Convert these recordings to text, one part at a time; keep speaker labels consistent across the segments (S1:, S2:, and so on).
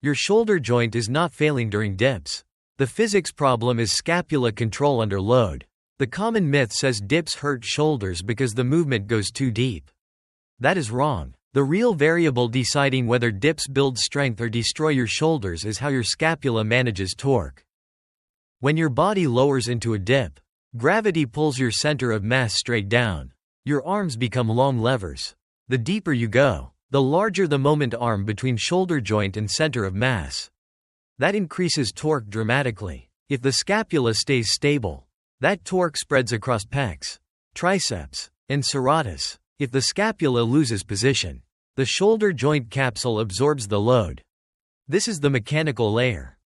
S1: Your shoulder joint is not failing during dips. The physics problem is scapula control under load. The common myth says dips hurt shoulders because the movement goes too deep. That is wrong. The real variable deciding whether dips build strength or destroy your shoulders is how your scapula manages torque. When your body lowers into a dip, gravity pulls your center of mass straight down. Your arms become long levers. The deeper you go, the larger the moment arm between shoulder joint and center of mass. That increases torque dramatically. If the scapula stays stable, that torque spreads across pecs, triceps, and serratus. If the scapula loses position, the shoulder joint capsule absorbs the load. This is the mechanical layer.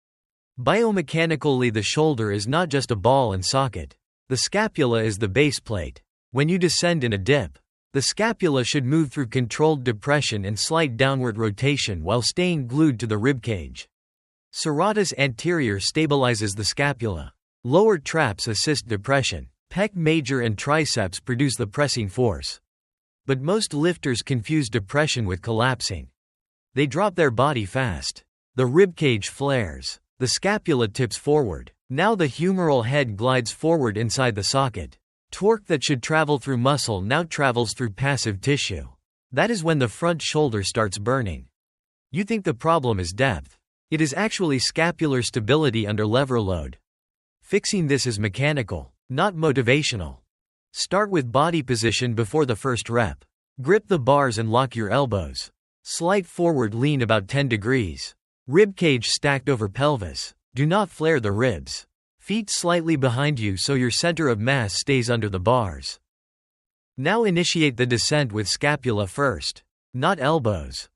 S1: Biomechanically, the shoulder is not just a ball and socket. The scapula is the base plate. When you descend in a dip, the scapula should move through controlled depression and slight downward rotation while staying glued to the ribcage. Serratus anterior stabilizes the scapula. Lower traps assist depression. Pec major and triceps produce the pressing force. But most lifters confuse depression with collapsing. They drop their body fast. The ribcage flares. The scapula tips forward. Now the humeral head glides forward inside the socket. Torque that should travel through muscle now travels through passive tissue. That is when the front shoulder starts burning. You think the problem is depth. It is actually scapular stability under lever load. Fixing this is mechanical, not motivational. Start with body position before the first rep. Grip the bars and lock your elbows. Slight forward lean about 10 degrees. Ribcage stacked over pelvis. Do not flare the ribs. Feet slightly behind you so your center of mass stays under the bars. Now initiate the descent with scapula first, not elbows.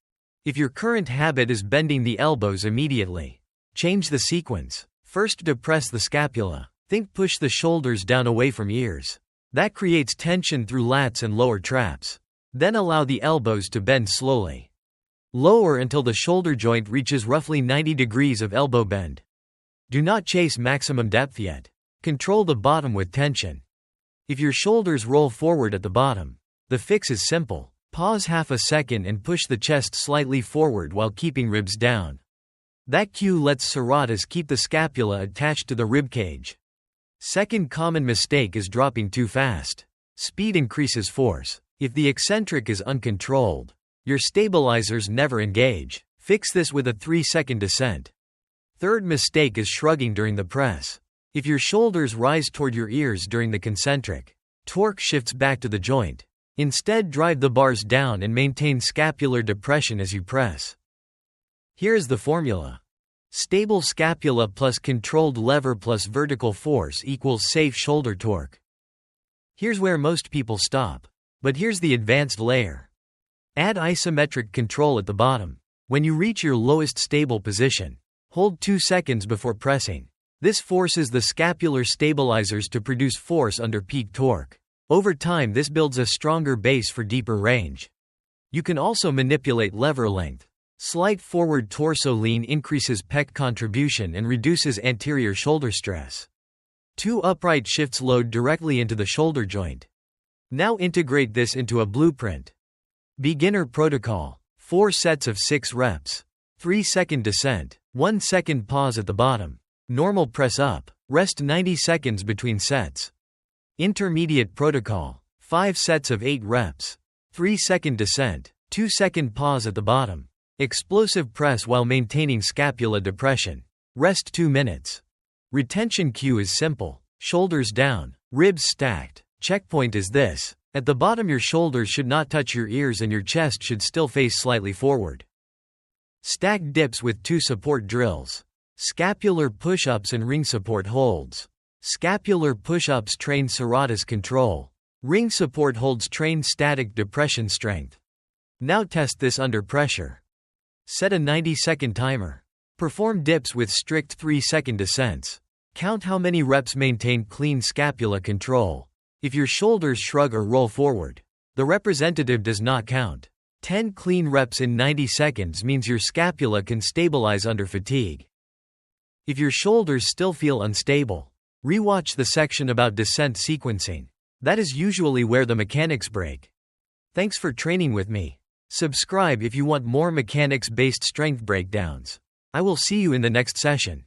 S1: If your current habit is bending the elbows immediately, change the sequence. First depress the scapula. Think push the shoulders down away from ears. That creates tension through lats and lower traps. Then allow the elbows to bend slowly. Lower until the shoulder joint reaches roughly 90 degrees of elbow bend. Do not chase maximum depth yet. Control the bottom with tension. If your shoulders roll forward at the bottom, the fix is simple. Pause half a second and push the chest slightly forward while keeping ribs down. That cue lets serratus keep the scapula attached to the ribcage. Second common mistake is dropping too fast. Speed increases force. If the eccentric is uncontrolled, your stabilizers never engage. Fix this with a 3-second descent. Third mistake is shrugging during the press. If your shoulders rise toward your ears during the concentric, torque shifts back to the joint. Instead, drive the bars down and maintain scapular depression as you press. Here is the formula. Stable scapula plus controlled lever plus vertical force equals safe shoulder torque. Here's where most people stop. But here's the advanced layer. Add isometric control at the bottom. When you reach your lowest stable position, hold 2 seconds before pressing. This forces the scapular stabilizers to produce force under peak torque. Over time, this builds a stronger base for deeper range. You can also manipulate lever length. Slight forward torso lean increases pec contribution and reduces anterior shoulder stress. 2 upright shifts load directly into the shoulder joint. Now integrate this into a blueprint. Beginner protocol. 4 sets of 6 reps. 3-second descent. 1 second pause at the bottom. Normal press up. Rest 90 seconds between sets. Intermediate protocol. 5 sets of 8 reps. 3-second descent. 2-second pause at the bottom. Explosive press while maintaining scapula depression. Rest 2 minutes. Retention cue is simple. Shoulders down. Ribs stacked. Checkpoint is this. At the bottom, your shoulders should not touch your ears and your chest should still face slightly forward. Stack dips with 2 support drills. Scapular push-ups and ring support holds. Scapular push-ups train serratus control. Ring support holds train static depression strength. Now test this under pressure. Set a 90-second timer. Perform dips with strict 3-second descents. Count how many reps maintain clean scapula control. If your shoulders shrug or roll forward, the representative does not count. 10 clean reps in 90 seconds means your scapula can stabilize under fatigue. If your shoulders still feel unstable, rewatch the section about descent sequencing. That is usually where the mechanics break. Thanks for training with me. Subscribe if you want more mechanics-based strength breakdowns. I will see you in the next session.